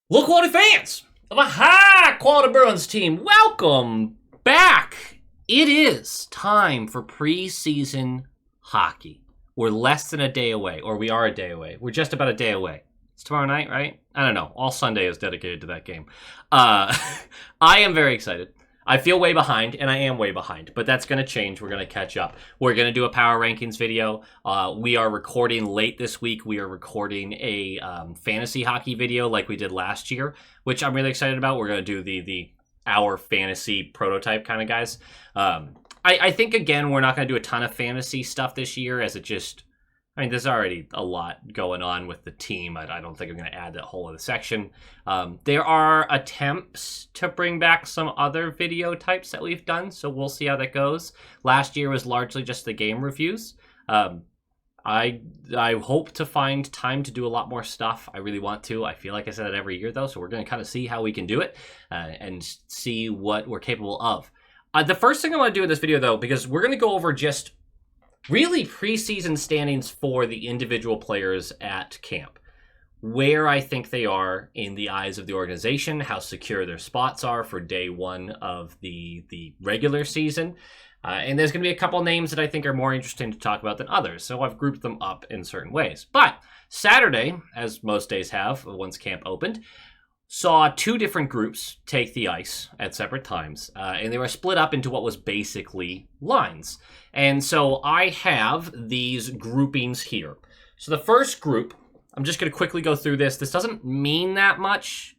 Look quality fans of a high quality Bruins team, welcome back. It is time for preseason hockey. We're less than a day away, or we are a day away. We're just about a day away. It's tomorrow night, right? I don't know. All Sunday is dedicated to that game. I am very excited. I feel way behind, and I am way behind, but that's going to change. We're going to catch up. We're going to do a power rankings video. We are recording late this week. We are recording a fantasy hockey video like we did last year, which I'm really excited about. We're going to do the our fantasy prototype kind of guys. I think, again, we're not going to do a ton of fantasy stuff this year as it just... I mean, there's already a lot going on with the team. I don't think I'm going to add that whole other section. There are attempts to bring back some other video types that we've done, so we'll see how that goes. Last year was largely just the game reviews. I hope to find time to do a lot more stuff. I really want to. I feel like I said it every year, though, so we're going to kind of see how we can do it and see what we're capable of. The first thing I want to do in this video, though, because we're going to go over just really preseason standings for the individual players at camp, where I think they are in the eyes of the organization, how secure their spots are for day one of the regular season. And there's going to be a couple names that I think are more interesting to talk about than others, so I've grouped them up in certain ways. But Saturday, as most days have once camp opened, saw two different groups take the ice at separate times, and they were split up into what was basically lines. And so I have these groupings here. So the first group, I'm just going to quickly go through this. This doesn't mean that much.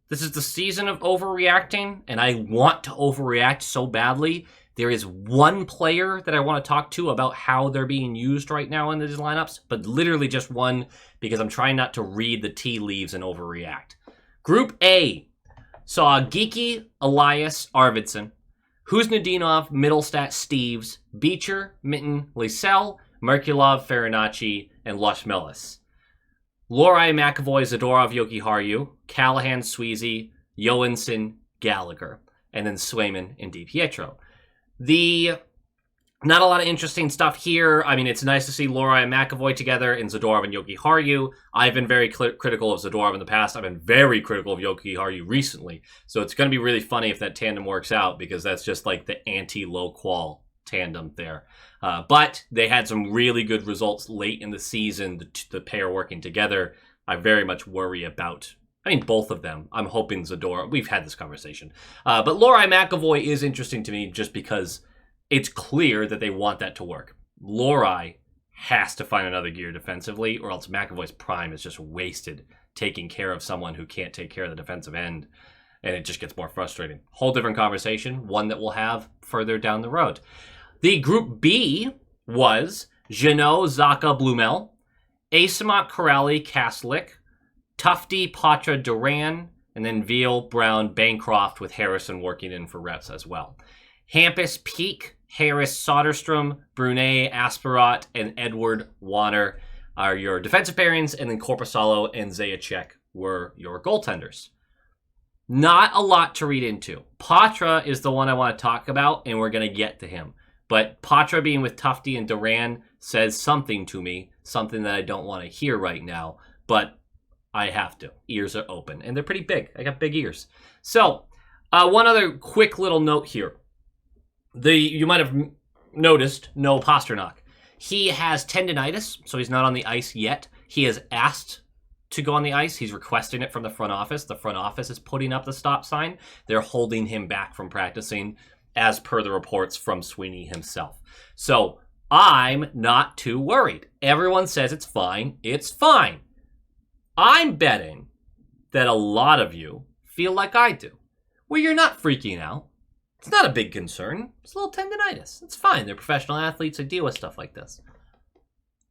This is the season of overreacting, and I want to overreact so badly. There is one player that I want to talk to about how they're being used right now in these lineups, but literally just one, because I'm trying not to read the tea leaves and overreact. Group A saw Geeky, Elias, Arvidsson, Huznadinov, Middlestat, Steves, Beecher, Mitten, Lysell, Merkulov, Farinacci, and Lush-Millis. Lohrei, McAvoy, Zadorov, Jokiharju, Callahan, Sweezy, Johansson, Gallagher, and then Swayman and DiPietro. Not a lot of interesting stuff here. I mean, it's nice to see Lohrei and McAvoy together and Zadorov and Jokiharju. I've been very critical of Zadorov in the past. I've been very critical of Jokiharju recently. So it's going to be really funny if that tandem works out, because that's just like the anti-low-qual tandem there. But they had some really good results late in the season, the pair working together. I very much worry about... I mean, both of them. I'm hoping Zadorov... We've had this conversation. But Lohrei McAvoy is interesting to me just because it's clear that they want that to work. Lohrei has to find another gear defensively, or else McAvoy's prime is just wasted taking care of someone who can't take care of the defensive end, and it just gets more frustrating. Whole different conversation, one that we'll have further down the road. The Group B was Jeannot, Zacha, Blumel, Asimont, Corrali, Kaslik, Tufte, Patra, Duran, and then Veal, Brown, Bancroft, with Harrison working in for reps as well. Hampus, Peak, Harris, Soderstrom, Brunet, Asperat, and Edward Warner are your defensive pairings, and then Korpisalo and Zajac were your goaltenders. Not a lot to read into. Patra is the one I want to talk about, and we're going to get to him. But Patra being with Tufte and Duran says something to me, something that I don't want to hear right now, but I have to. Ears are open, and they're pretty big. I got big ears. So, one other quick little note here. You might have noticed, no Pasternak. He has tendinitis, so he's not on the ice yet. He has asked to go on the ice. He's requesting it from the front office. The front office is putting up the stop sign. They're holding him back from practicing, as per the reports from Sweeney himself. So I'm not too worried. Everyone says it's fine. It's fine. I'm betting that a lot of you feel like I do, where you're not freaking out. It's not a big concern. It's a little tendinitis. It's fine. They're professional athletes who deal with stuff like this.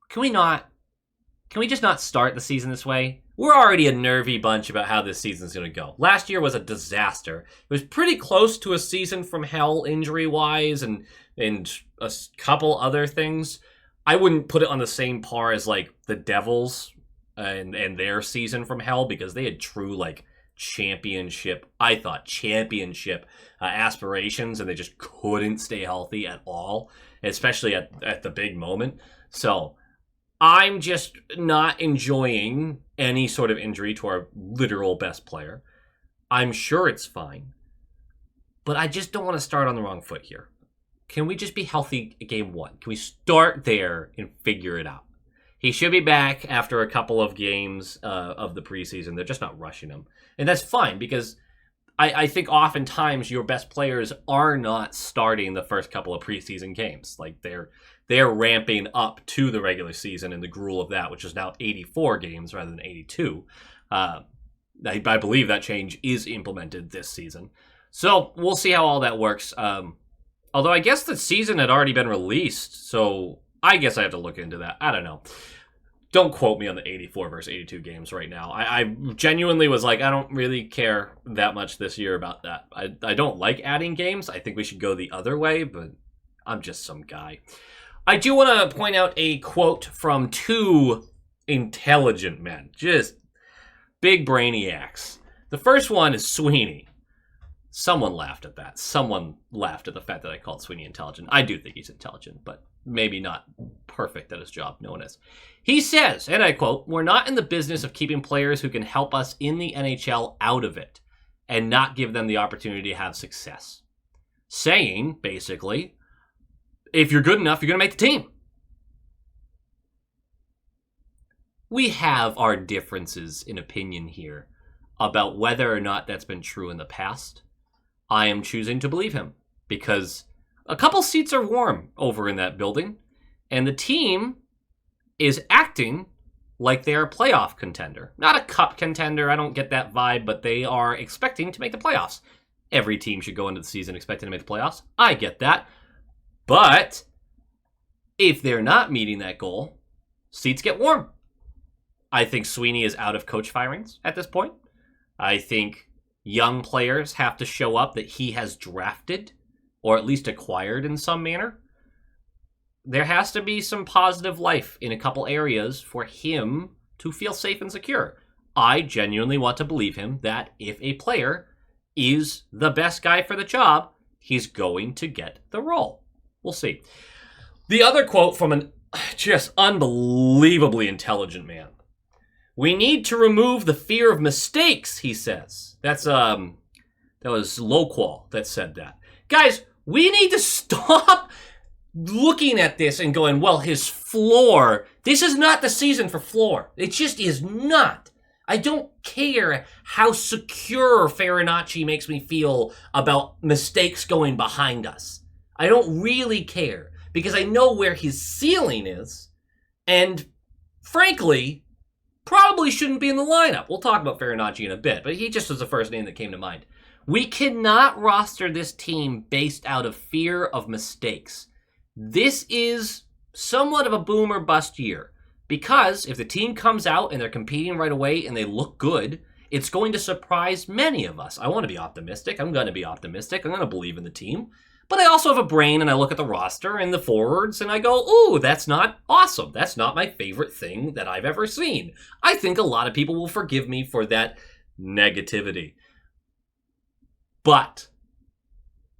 Can we just not start the season this way? We're already a nervy bunch about how this season's going to go. Last year was a disaster. It was pretty close to a season from hell injury-wise and a couple other things. I wouldn't put it on the same par as like the Devils and their season from hell, because they had true like championship aspirations, and they just couldn't stay healthy at all, especially at the big moment. So I'm just not enjoying any sort of injury to our literal best player. I'm sure it's fine, but I just don't want to start on the wrong foot here. Can we just be healthy game one? Can we start there and figure it out? He should be back after a couple of games of the preseason. They're just not rushing him. And that's fine, because I think oftentimes your best players are not starting the first couple of preseason games. Like they're ramping up to the regular season and the gruel of that, which is now 84 games rather than 82. I believe that change is implemented this season. So we'll see how all that works. Although I guess the season had already been released, so I guess I have to look into that. I don't know. Don't quote me on the 84 versus 82 games right now. I genuinely was like, I don't really care that much this year about that. I don't like adding games. I think we should go the other way, but I'm just some guy. I do want to point out a quote from two intelligent men. Just big brainiacs. The first one is Sweeney. Someone laughed at that. Someone laughed at the fact that I called Sweeney intelligent. I do think he's intelligent, but maybe not perfect at his job. No one is. He says, and I quote, "We're not in the business of keeping players who can help us in the NHL out of it and not give them the opportunity to have success." Saying, basically, if you're good enough, you're going to make the team. We have our differences in opinion here about whether or not that's been true in the past. I am choosing to believe him because a couple seats are warm over in that building, and the team is acting like they're a playoff contender. Not a cup contender, I don't get that vibe, but they are expecting to make the playoffs. Every team should go into the season expecting to make the playoffs. I get that. But if they're not meeting that goal, seats get warm. I think Sweeney is out of coach firings at this point. I think young players have to show up that he has drafted or at least acquired in some manner. There has to be some positive life in a couple areas for him to feel safe and secure. I genuinely want to believe him that if a player is the best guy for the job, he's going to get the role. We'll see. The other quote from an just unbelievably intelligent man. "We need to remove the fear of mistakes," he says. That was Loqual that said that. Guys, we need to stop looking at this and going, well, his floor, this is not the season for floor. It just is not. I don't care how secure Farinacci makes me feel about mistakes going behind us. I don't really care because I know where his ceiling is, and frankly, probably shouldn't be in the lineup. We'll talk about Farinacci in a bit, but he just was the first name that came to mind. We cannot roster this team based out of fear of mistakes. This is somewhat of a boom or bust year, because if the team comes out and they're competing right away and they look good, it's going to surprise many of us. I want to be optimistic. I'm going to be optimistic. I'm going to believe in the team. But I also have a brain, and I look at the roster and the forwards, and I go, ooh, that's not awesome. That's not my favorite thing that I've ever seen. I think a lot of people will forgive me for that negativity. But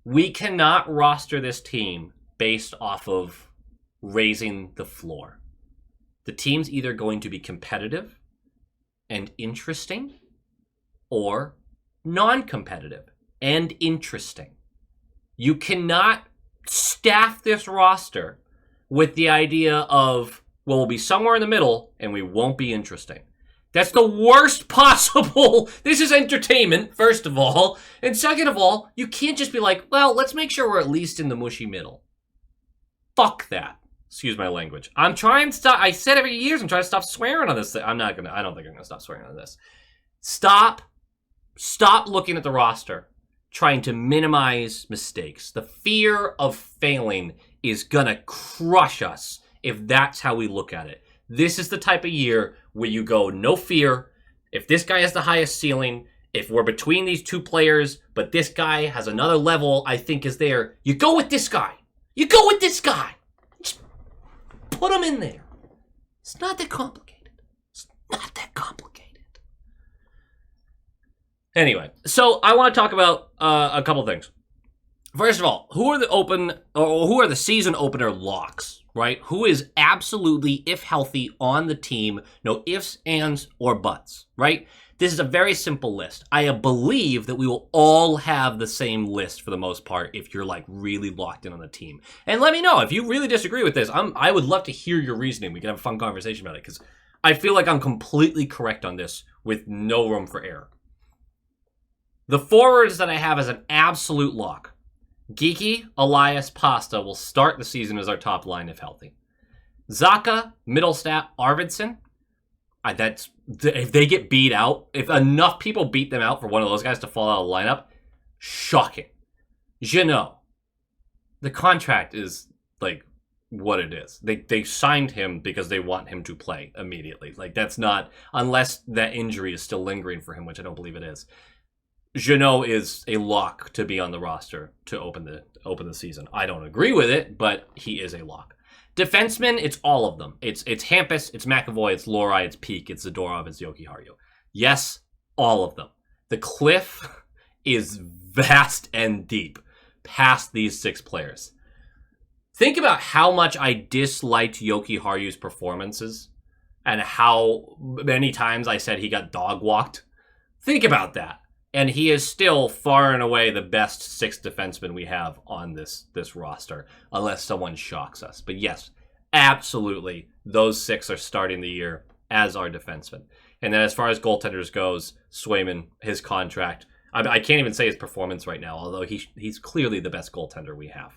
we cannot roster this team based off of raising the floor. The team's either going to be competitive and interesting or non-competitive and interesting. You cannot staff this roster with the idea of, well, we'll be somewhere in the middle and we won't be interesting. That's the worst possible. This is entertainment, first of all. And second of all, you can't just be like, well, let's make sure we're at least in the mushy middle. Fuck that. Excuse my language. I'm trying to stop. I said every year I'm trying to stop swearing on this thing. I don't think I'm going to stop swearing on this. Stop looking at the roster, trying to minimize mistakes. The fear of failing is going to crush us if that's how we look at it. This is the type of year where you go, no fear. If this guy has the highest ceiling, if we're between these two players, but this guy has another level I think is there, you go with this guy. You go with this guy. Just put him in there. It's not that complicated. It's not that complicated. Anyway, so I want to talk about a couple things. First of all, who are the season opener locks? right? Who is absolutely, if healthy, on the team. No ifs, ands, or buts, right? This is a very simple list. I believe that we will all have the same list for the most part if you're like really locked in on the team. And let me know if you really disagree with this. I would love to hear your reasoning. We can have a fun conversation about it because I feel like I'm completely correct on this with no room for error. The forwards that I have as an absolute lock. Geeky, Elias, Pasta will start the season as our top line if healthy. Zaka, Middlestat, Arvidsson. If they get beat out, if enough people beat them out for one of those guys to fall out of the lineup, shocking. Jeannot. The contract is like what it is. They signed him because they want him to play immediately. Like that's not, unless that injury is still lingering for him, which I don't believe it is. Jeannot is a lock to be on the roster to open the season. I don't agree with it, but he is a lock. Defensemen, it's all of them. It's Hampus, it's McAvoy, it's Lohrei, it's Peak, it's Zadorov, it's Jokiharju. Yes, all of them. The cliff is vast and deep past these 6 players. Think about how much I disliked Jokiharju's performances and how many times I said he got dog walked. Think about that. And he is still far and away the best 6th defenseman we have on this roster, unless someone shocks us. But yes, absolutely, those 6 are starting the year as our defensemen. And then as far as goaltenders goes, Swayman, his contract, I can't even say his performance right now, although he's clearly the best goaltender we have.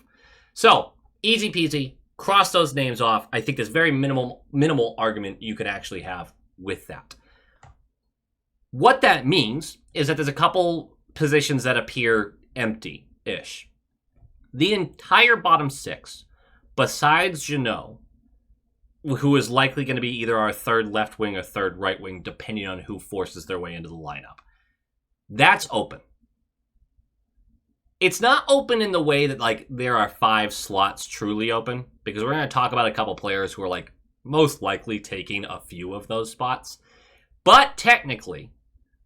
So, easy peasy, cross those names off. I think there's very minimal argument you could actually have with that. What that means is that there's a couple positions that appear empty-ish. The entire bottom 6, besides Jeannot, who is likely going to be either our 3rd left wing or 3rd right wing, depending on who forces their way into the lineup, that's open. It's not open in the way that like there are 5 slots truly open, because we're going to talk about a couple players who are like most likely taking a few of those spots. But technically,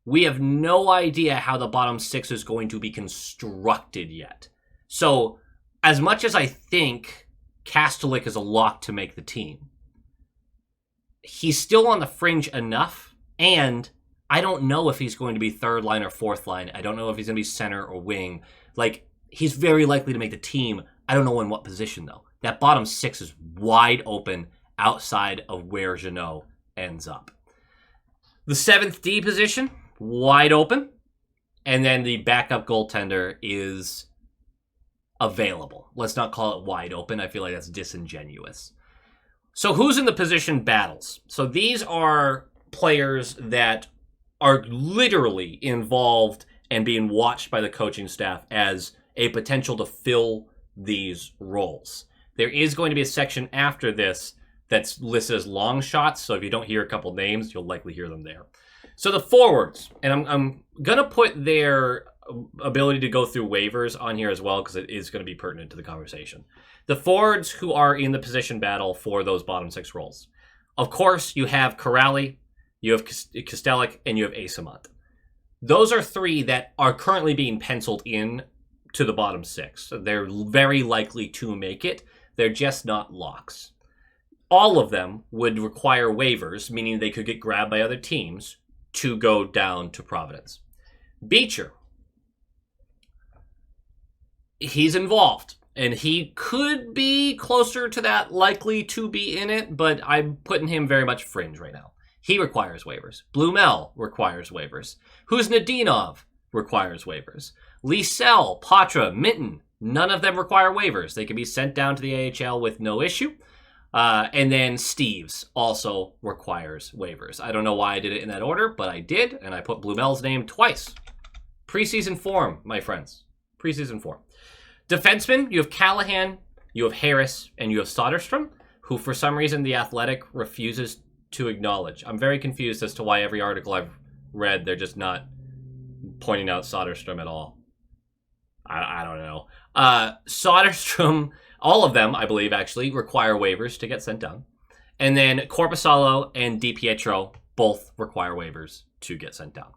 we have no idea how the bottom 6 is going to be constructed yet. So, as much as I think Kastelik is a lock to make the team, he's still on the fringe enough, and I don't know if he's going to be 3rd line or 4th line. I don't know if he's going to be center or wing. Like, he's very likely to make the team. I don't know in what position, though. That bottom 6 is wide open outside of where Jeannot ends up. The 7th D position, wide open. And then the backup goaltender is available. Let's not call it wide open. I feel like that's disingenuous. So who's in the position battles? So these are players that are literally involved and being watched by the coaching staff as a potential to fill these roles. There is going to be a section after this that's listed as long shots. So if you don't hear a couple names, you'll likely hear them there. So the forwards, and I'm going to put their ability to go through waivers on here as well because it is going to be pertinent to the conversation. The forwards who are in the position battle for those bottom 6 roles. Of course, you have Corrali, you have Kastelik, and you have Asamont. Those are 3 that are currently being penciled in to the bottom 6. They're very likely to make it. They're just not locks. All of them would require waivers, meaning they could get grabbed by other teams to go down to Providence. Beecher, he's involved, and he could be closer to that likely to be in it, but I'm putting him very much fringe right now. He requires waivers. Blumel requires waivers. Who's Nadinov requires waivers. Liesel, Patra, Minton, none of them require waivers. They can be sent down to the AHL with no issue. And then Steves also requires waivers. I don't know why I did it in that order, but I did, and I put Blumel's name twice. Preseason form, my friends. Preseason form. Defensemen, you have Callahan, you have Harris, and you have Soderstrom, who for some reason the Athletic refuses to acknowledge. I'm very confused as to why every article I've read, they're just not pointing out Soderstrom at all. I don't know. Soderstrom, all of them, I believe, actually require waivers to get sent down. And then Korpisalo and DiPietro both require waivers to get sent down.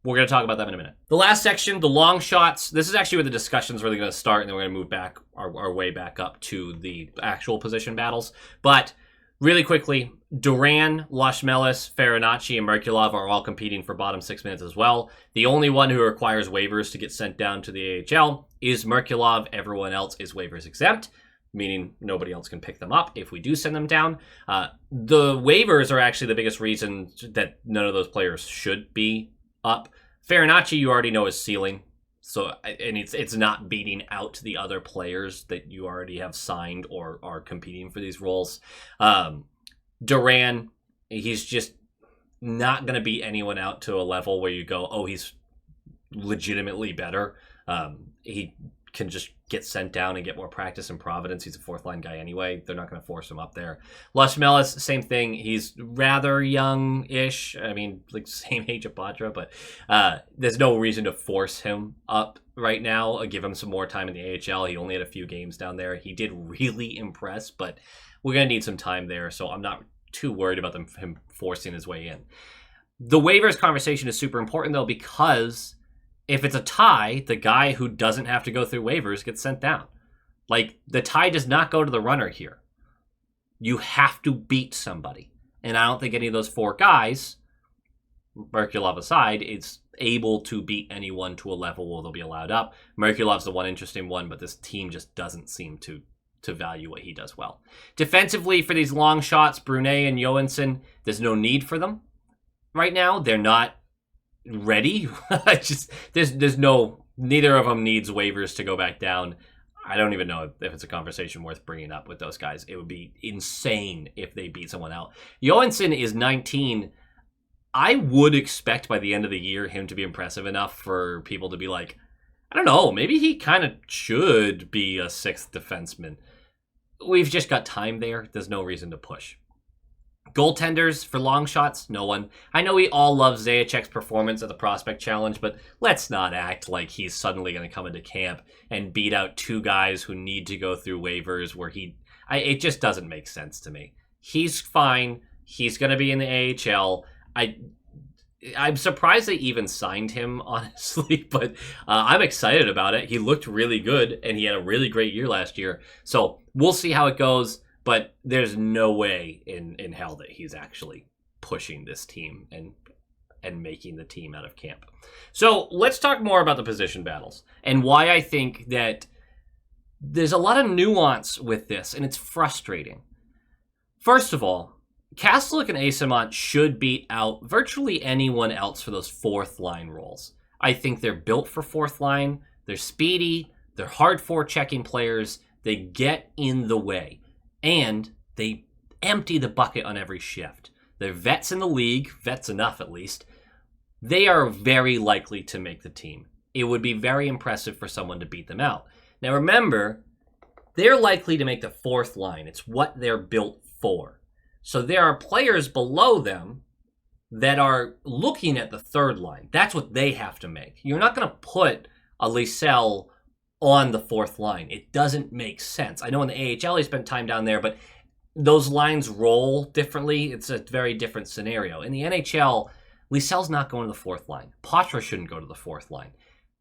We're going to talk about them in a minute. The last section, the long shots. This is actually where the discussion's really going to start, and then we're going to move back our way back up to the actual position battles. But really quickly, Duran, Lasmelis, Farinacci, and Merkulov are all competing for bottom 6 minutes as well. The only one who requires waivers to get sent down to the AHL is Merkulov. Everyone else is waivers exempt, meaning nobody else can pick them up if we do send them down. The waivers are actually the biggest reason that none of those players should be up. Farinacci, you already know, is ceiling. So, and it's not beating out the other players that you already have signed or are competing for these roles. Duran, he's just not going to beat anyone out to a level where you go, oh, he's legitimately better. He can just get sent down and get more practice in Providence. He's a fourth line guy anyway. They're not going to force him up there. Lasmelis, same thing. He's rather young-ish. I mean, like same age of Patra, but there's no reason to force him up right now. Give him some more time in the AHL. He only had a few games down there. He did really impress, but we're going to need some time there, so I'm not too worried about him forcing his way in. The waivers conversation is super important, though, because if it's a tie, the guy who doesn't have to go through waivers gets sent down. Like, the tie does not go to the runner here. You have to beat somebody. And I don't think any of those four guys, Merkulov aside, is able to beat anyone to a level where they'll be allowed up. Merkulov's the one interesting one, but this team just doesn't seem to value what he does well. Defensively, for these long shots, Brunet and Johansson, there's no need for them right now. They're not ready. There's no, neither of them needs waivers to go back down. I don't even know if it's a conversation worth bringing up with those guys. It would be insane if they beat someone out. Johansson is 19. I would expect by the end of the year him to be impressive enough for people to be like, I don't know, maybe he kind of should be a sixth defenseman. We've just got time there. There's no reason to push. Goaltenders for long shots, no one. I know we all love Zajaczek's performance at the Prospect Challenge, but let's not act like he's suddenly going to come into camp and beat out two guys who need to go through waivers where it just doesn't make sense to me. He's fine. He's going to be in the AHL. I'm surprised they even signed him, honestly, but I'm excited about it. He looked really good, and he had a really great year last year. So we'll see how it goes. But there's no way in hell that he's actually pushing this team and making the team out of camp. So let's talk more about the position battles and why I think that there's a lot of nuance with this, and it's frustrating. First of all, Kastelik and Asimont should beat out virtually anyone else for those fourth line roles. I think they're built for fourth line. They're speedy. They're hard forechecking players. They get in the way. And they empty the bucket on every shift. They're vets in the league, vets enough at least. They are very likely to make the team. It would be very impressive for someone to beat them out. Now remember, they're likely to make the fourth line. It's what they're built for. So there are players below them that are looking at the third line. That's what they have to make. You're not going to put a Lysell on the fourth line. It doesn't make sense. I know in the AHL he spent time down there, but those lines roll differently. It's a very different scenario. In the NHL, Lysell's not going to the fourth line. Patra shouldn't go to the fourth line.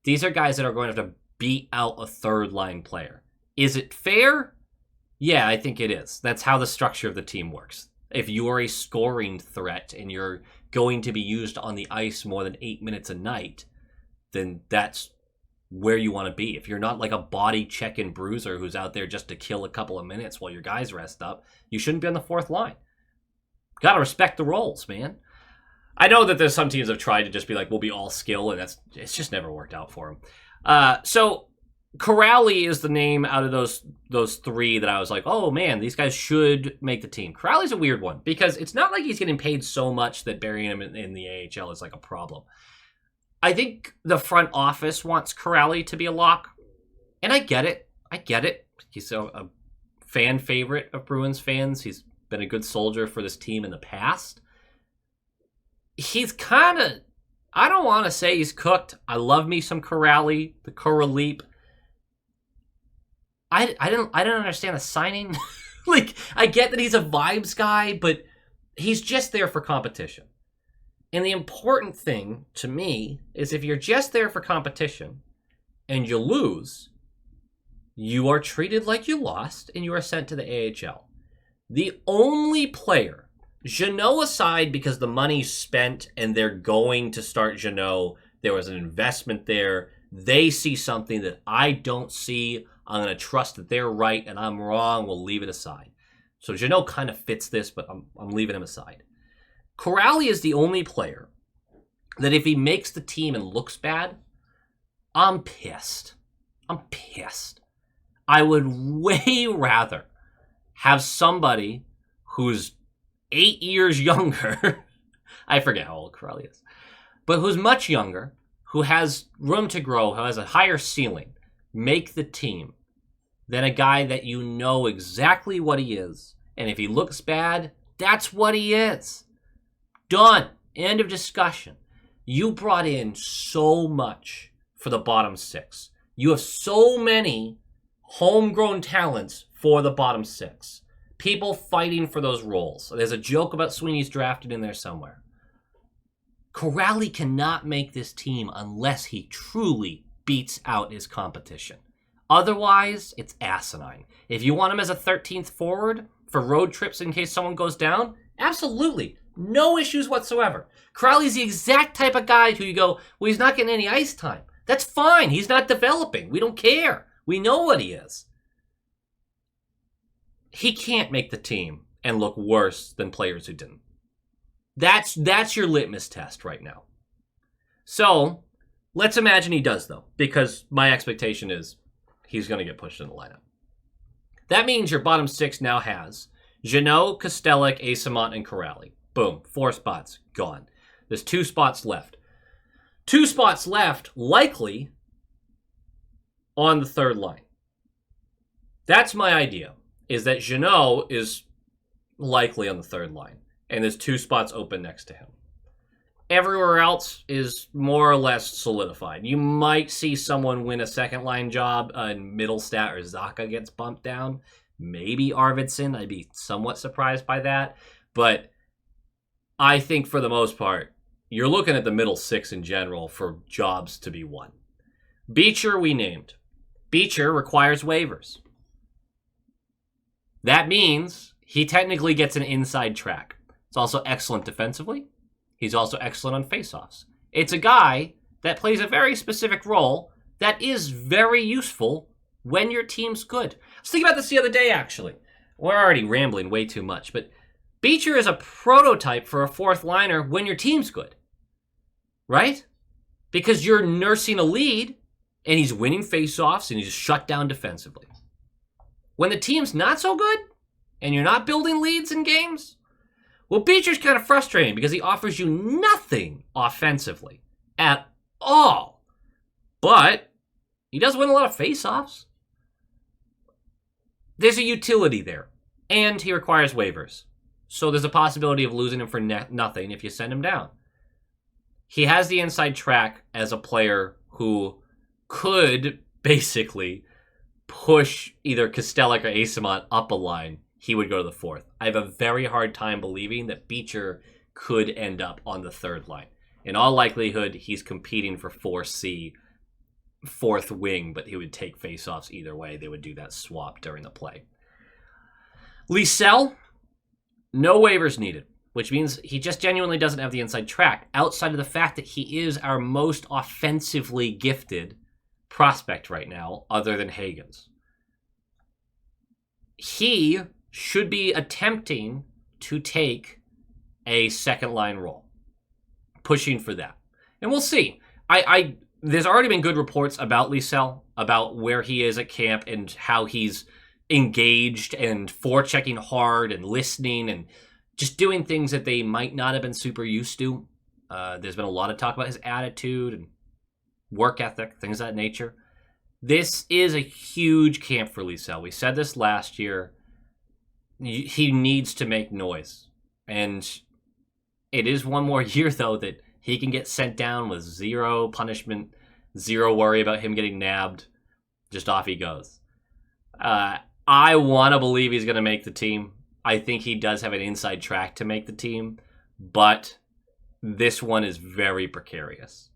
These are guys that are going to have to beat out a third line player. Is it fair? Yeah, I think it is. That's how the structure of the team works. If you are a scoring threat and you're going to be used on the ice more than 8 minutes a night, then that's where you want to be. If you're not like a body check-in bruiser who's out there just to kill a couple of minutes while your guys rest up, you shouldn't be on the fourth line. Gotta respect the roles, man. I know that there's some teams that have tried to just be like, we'll be all skill, and it's just never worked out for them. So Corrali is the name out of those three that I was like, oh man, these guys should make the team. Corrali's a weird one because it's not like he's getting paid so much that burying him in the AHL is like a problem. I think the front office wants Corrali to be a lock, and I get it. He's a fan favorite of Bruins fans. He's been a good soldier for this team in the past. He's kind of, I don't want to say he's cooked. I love me some Corrali, the Corraleep. I didn't understand the signing. Like, I get that he's a vibes guy, but he's just there for competition. And the important thing to me is if you're just there for competition and you lose, you are treated like you lost and you are sent to the AHL. The only player, Jeannot aside because the money's spent and they're going to start Jeannot, there was an investment there. They see something that I don't see. I'm going to trust that they're right and I'm wrong. We'll leave it aside. So Jeannot kind of fits this, but I'm leaving him aside. Kuraly is the only player that if he makes the team and looks bad, I'm pissed. I'm pissed. I would way rather have somebody who's 8 years younger. I forget how old Kuraly is. But who's much younger, who has room to grow, who has a higher ceiling, make the team than a guy that you know exactly what he is. And if he looks bad, that's what he is. Done. End of discussion. You brought in so much for the bottom six. You have so many homegrown talents for the bottom six. People fighting for those roles. There's a joke about Sweeney's drafted in there somewhere. Kuraly cannot make this team unless he truly beats out his competition. Otherwise, it's asinine. If you want him as a 13th forward for road trips in case someone goes down, absolutely. No issues whatsoever. Kuraly's the exact type of guy who you go, well, he's not getting any ice time. That's fine. He's not developing. We don't care. We know what he is. He can't make the team and look worse than players who didn't. That's your litmus test right now. So, let's imagine he does, though, because my expectation is he's going to get pushed in the lineup. That means your bottom six now has Jeannot, Kostelic, Eyssimont, and Kuraly. Boom. 4 spots. Gone. There's 2 spots left. 2 spots left, likely, on the third line. That's my idea, is that Jeannot is likely on the third line, and there's 2 spots open next to him. Everywhere else is more or less solidified. You might see someone win a second-line job, and Middlestat or Zacha gets bumped down. Maybe Arvidsson. I'd be somewhat surprised by that. But I think for the most part, you're looking at the middle six in general for jobs to be won. Beecher we named. Beecher requires waivers. That means he technically gets an inside track. It's also excellent defensively. He's also excellent on faceoffs. It's a guy that plays a very specific role that is very useful when your team's good. I was thinking about this the other day, actually. We're already rambling way too much, but Beecher is a prototype for a fourth liner when your team's good. Right? Because you're nursing a lead, and he's winning faceoffs, and he's shut down defensively. When the team's not so good, and you're not building leads in games, well, Beecher's kind of frustrating because he offers you nothing offensively at all. But he does win a lot of faceoffs. There's a utility there, and he requires waivers. So there's a possibility of losing him for nothing if you send him down. He has the inside track as a player who could basically push either Kostelic or Eyssimont up a line. He would go to the fourth. I have a very hard time believing that Beecher could end up on the third line. In all likelihood, he's competing for 4C, fourth wing, but he would take faceoffs either way. They would do that swap during the play. Lysell, no waivers needed, which means he just genuinely doesn't have the inside track, outside of the fact that he is our most offensively gifted prospect right now, other than Hagens. He should be attempting to take a second line role, pushing for that. And we'll see. There's already been good reports about Lysell, about where he is at camp and how he's engaged and forechecking hard and listening and just doing things that they might not have been super used to. There's been a lot of talk about his attitude and work ethic, things of that nature. This is a huge camp for Lysell. We said this last year. He needs to make noise. And it is one more year, though, that he can get sent down with zero punishment, zero worry about him getting nabbed. Just off he goes. I want to believe he's going to make the team. I think he does have an inside track to make the team. But this one is very precarious.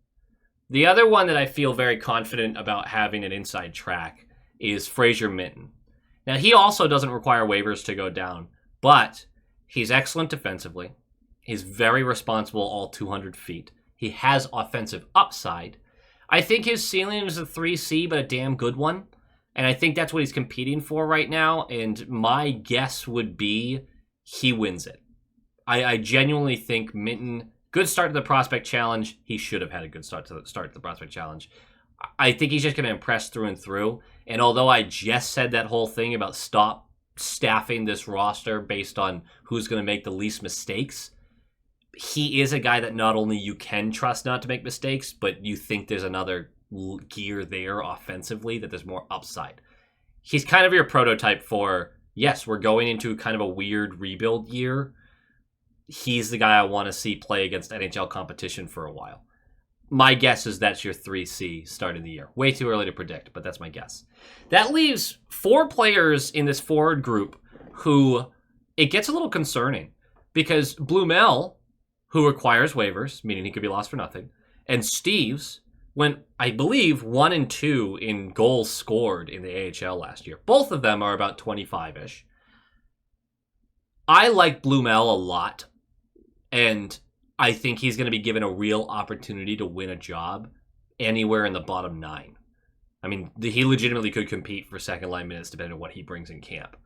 The other one that I feel very confident about having an inside track is Fraser Minton. Now, he also doesn't require waivers to go down, but he's excellent defensively. He's very responsible all 200 feet. He has offensive upside. I think his ceiling is a 3C, but a damn good one. And I think that's what he's competing for right now. And my guess would be he wins it. I genuinely think Minton, good start to the Prospect Challenge. He should have had a good start to the Prospect Challenge. I think he's just going to impress through and through. And although I just said that whole thing about stop staffing this roster based on who's going to make the least mistakes, he is a guy that not only you can trust not to make mistakes, but you think there's another gear there offensively, that there's more upside. He's kind of your prototype for, yes, we're going into kind of a weird rebuild year. He's the guy I want to see play against NHL competition for a while. My guess is that's your 3C starting the year. Way too early to predict, but that's my guess. That leaves 4 players in this forward group who it gets a little concerning, because Blumel, who requires waivers, meaning he could be lost for nothing, and Steves went, I believe, 1 and 2 in goals scored in the AHL last year. Both of them are about 25-ish. I like Blumel a lot, and I think he's going to be given a real opportunity to win a job anywhere in the bottom 9. I mean, he legitimately could compete for second-line minutes depending on what he brings in camp.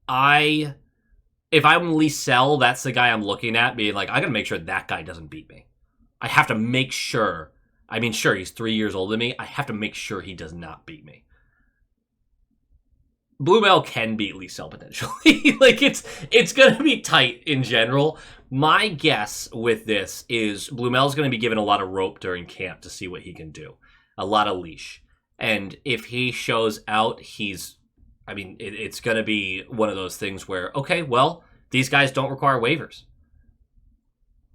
If I'm Lee Sell, that's the guy I'm looking at, being like, I got to make sure that guy doesn't beat me. I have to make sure. I mean, sure, he's 3 years older than me. I have to make sure he does not beat me. Blumel can beat Lee Sell potentially. Like, it's going to be tight in general. My guess with this is Blumel's going to be given a lot of rope during camp to see what he can do. A lot of leash. And if he shows out, it's going to be one of those things where, okay, well, these guys don't require waivers.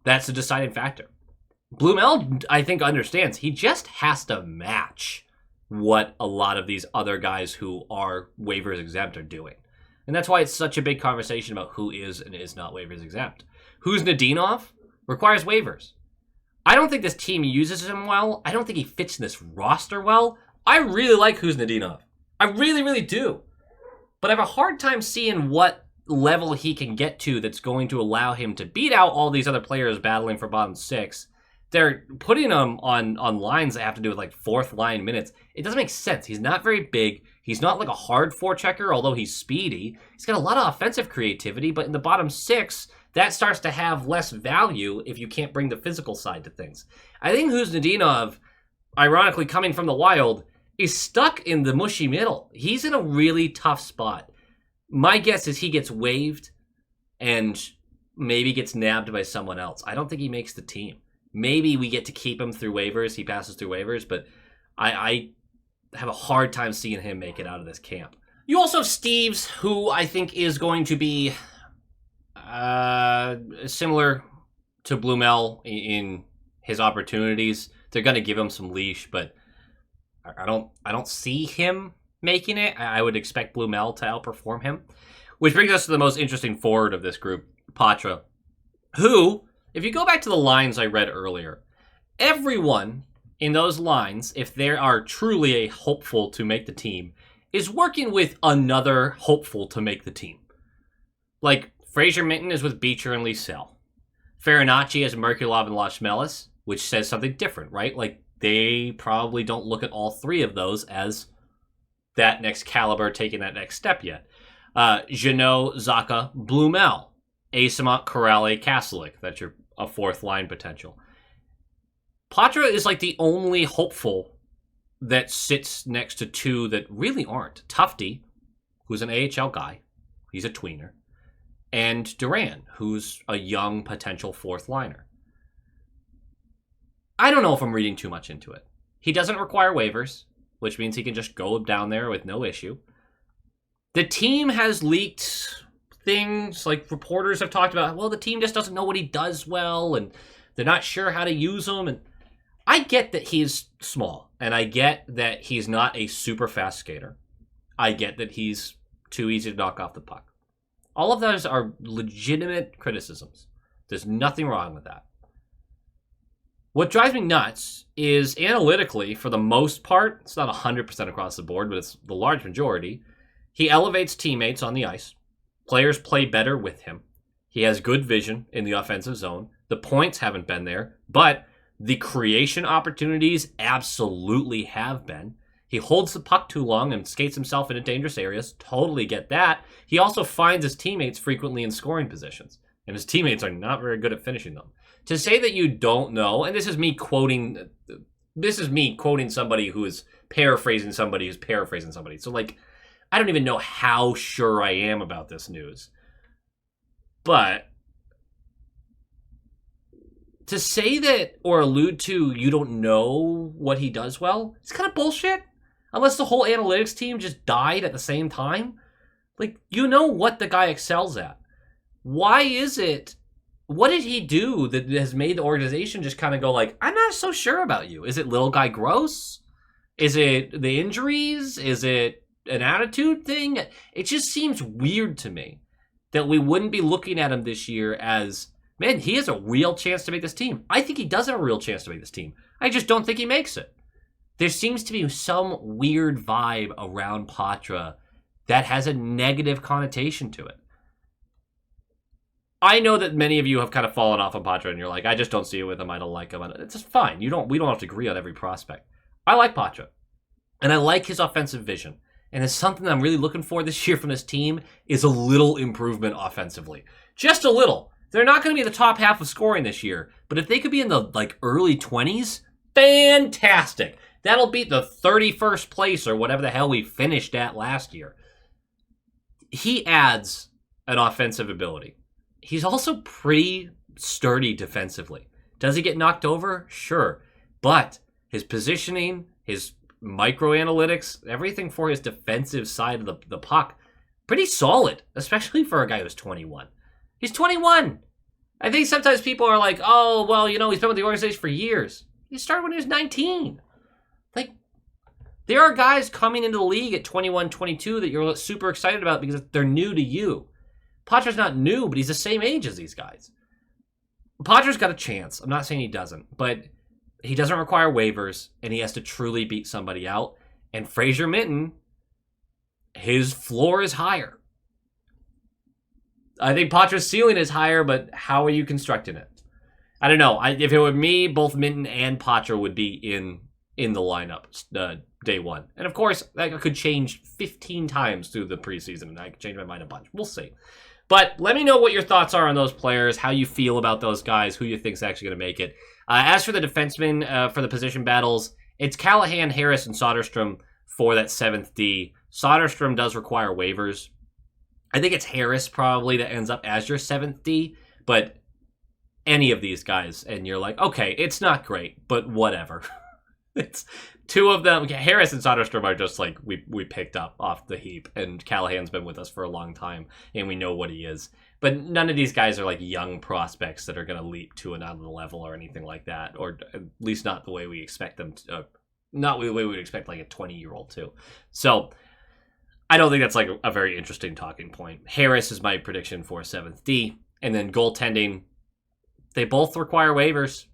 That's a deciding factor. Blumel, I think, understands he just has to match what a lot of these other guys who are waivers exempt are doing. And that's why it's such a big conversation about who is and is not waivers exempt. Who's Nadinov? Requires waivers. I don't think this team uses him well. I don't think he fits in this roster well. I really like who's Nadinov. I really, really do. But I have a hard time seeing what level he can get to that's going to allow him to beat out all these other players battling for bottom 6. They're putting him on lines that have to do with like 4th line minutes. It doesn't make sense. He's not very big. He's not like a hard forechecker, although he's speedy. He's got a lot of offensive creativity, but in the bottom 6, that starts to have less value if you can't bring the physical side to things. I think Nadinov, ironically coming from the Wild, is stuck in the mushy middle. He's in a really tough spot. My guess is he gets waived and maybe gets nabbed by someone else. I don't think he makes the team. Maybe we get to keep him through waivers. He passes through waivers, but I have a hard time seeing him make it out of this camp. You also have Steves, who I think is going to be similar to Blumel in his opportunities. They're going to give him some leash, but I don't see him making it. I would expect Blumel to outperform him. Which brings us to the most interesting forward of this group, Patra, who, if you go back to the lines I read earlier, everyone in those lines, if they are truly a hopeful to make the team, is working with another hopeful to make the team. Like, Fraser Minton is with Beecher and Lee Sell. Farinacci has Merkulov and Lashmelis, which says something different, right? Like, they probably don't look at all 3 of those as that next caliber taking that next step yet. Jeannot, Zaka, Blumel, Asamont, Corrale, Kastelik. That's your a 4th line potential. Patra is like the only hopeful that sits next to 2 that really aren't. Tufte, who's an AHL guy. He's a tweener. And Duran, who's a young potential 4th liner. I don't know if I'm reading too much into it. He doesn't require waivers, which means he can just go down there with no issue. The team has leaked things, like reporters have talked about, well, the team just doesn't know what he does well, and they're not sure how to use him. And I get that he's small, and I get that he's not a super fast skater. I get that he's too easy to knock off the puck. All of those are legitimate criticisms. There's nothing wrong with that. What drives me nuts is analytically, for the most part, it's not 100% across the board, but it's the large majority, he elevates teammates on the ice. Players play better with him. He has good vision in the offensive zone. The points haven't been there, but the creation opportunities absolutely have been. He holds the puck too long and skates himself into dangerous areas. Totally get that. He also finds his teammates frequently in scoring positions, and his teammates are not very good at finishing them. To say that you don't know, and this is me quoting somebody who is paraphrasing somebody who's paraphrasing somebody. So, like, I don't even know how sure I am about this news. But to say that or allude to you don't know what he does well, it's kind of bullshit. Unless the whole analytics team just died at the same time. Like, you know what the guy excels at. Why is it? What did he do that has made the organization just kind of go like, I'm not so sure about you? Is it little guy gross? Is it the injuries? Is it an attitude thing? It just seems weird to me that we wouldn't be looking at him this year as, man, he has a real chance to make this team. I think he does have a real chance to make this team. I just don't think he makes it. There seems to be some weird vibe around Patra that has a negative connotation to it. I know that many of you have kind of fallen off on Patra and you're like, I just don't see it with him. I don't like him. It's just fine. We don't have to agree on every prospect. I like Patra. And I like his offensive vision. And it's something that I'm really looking for this year from this team is a little improvement offensively. Just a little. They're not going to be in the top half of scoring this year. But if they could be in the early 20s, fantastic. That'll beat the 31st place or whatever the hell we finished at last year. He adds an offensive ability. He's also pretty sturdy defensively. Does he get knocked over? Sure. But his positioning, his micro analytics, everything for his defensive side of the puck, pretty solid, especially for a guy who's 21. He's 21. I think sometimes people are like, oh, well, he's been with the organization for years. He started when he was 19. Like, there are guys coming into the league at 21, 22 that you're super excited about because they're new to you. Patra's not new, but he's the same age as these guys. Patra's got a chance. I'm not saying he doesn't, but he doesn't require waivers, and he has to truly beat somebody out. And Fraser Minton, his floor is higher. I think Patra's ceiling is higher, but how are you constructing it? I don't know. If it were me, both Minton and Patra would be in the lineup day one. And of course, that could change 15 times through the preseason, and I could change my mind a bunch. We'll see. But let me know what your thoughts are on those players, how you feel about those guys, who you think is actually going to make it. As for the defensemen, for the position battles, it's Callahan, Harris, and Soderstrom for that 7th D. Soderstrom does require waivers. I think it's Harris probably that ends up as your 7th D, but any of these guys, and you're like, okay, it's not great, but whatever. It's two of them. Harris and Soderstrom are just like we picked up off the heap, and Callahan's been with us for a long time, and we know what he is. But none of these guys are like young prospects that are going to leap to another level or anything like that, or at least not the way we expect them to. Not the way we would expect like a 20-year-old to. So I don't think that's like a very interesting talking point. Harris is my prediction for 7th D, and then goaltending. They both require waivers.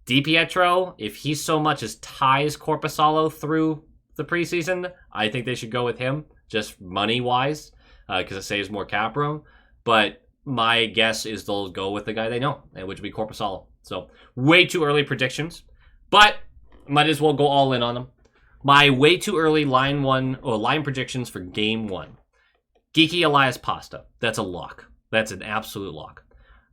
DiPietro, if he so much as ties Korpisalo through the preseason, I think they should go with him, just money-wise, because it saves more cap room. But my guess is they'll go with the guy they know, which would be Korpisalo. So, way too early predictions, but might as well go all in on them. My way too early line predictions for game 1. Geeky Elias Pasta. That's a lock. That's an absolute lock.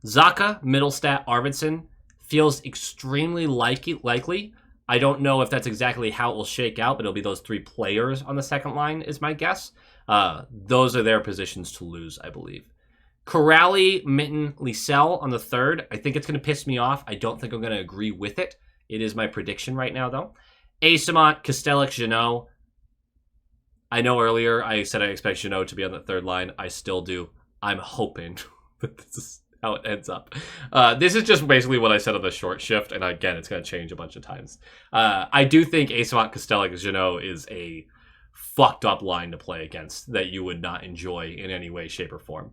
Zaka, Middlestat, Arvidsson feels extremely likely. I don't know if that's exactly how it will shake out, but it'll be those 3 players on the second line is my guess. Those are their positions to lose, I believe. Corrali, Minton, Liesel on the 3rd. I think it's going to piss me off. I don't think I'm going to agree with it. It is my prediction right now, though. Asamont, Kostelic, Jeannot. I know earlier I said I expect Jeannot to be on the 3rd line. I still do. I'm hoping that this is how it ends up. This is just basically what I said on the short shift, and again, it's going to change a bunch of times. I do think Asamont, Kostelic, Jeannot is a fucked up line to play against that you would not enjoy in any way, shape, or form.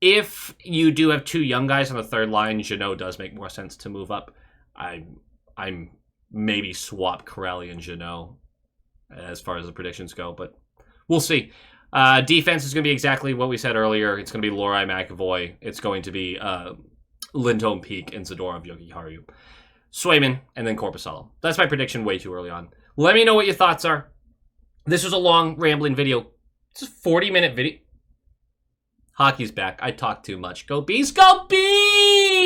If you do have two young guys on the third line, Jeannot does make more sense to move up. I'm maybe swap Corelli and Jeannot as far as the predictions go, but we'll see. Defense is going to be exactly what we said earlier. It's going to be Lohrei, McAvoy. It's going to be Lindholm, Peak, and Zadorov, Jokiharju. Swayman, and then Korpisalo. That's my prediction way too early on. Let me know what your thoughts are. This was a long, rambling video. It's a 40-minute video. Hockey's back. I talk too much. Go Bees! Go Bees!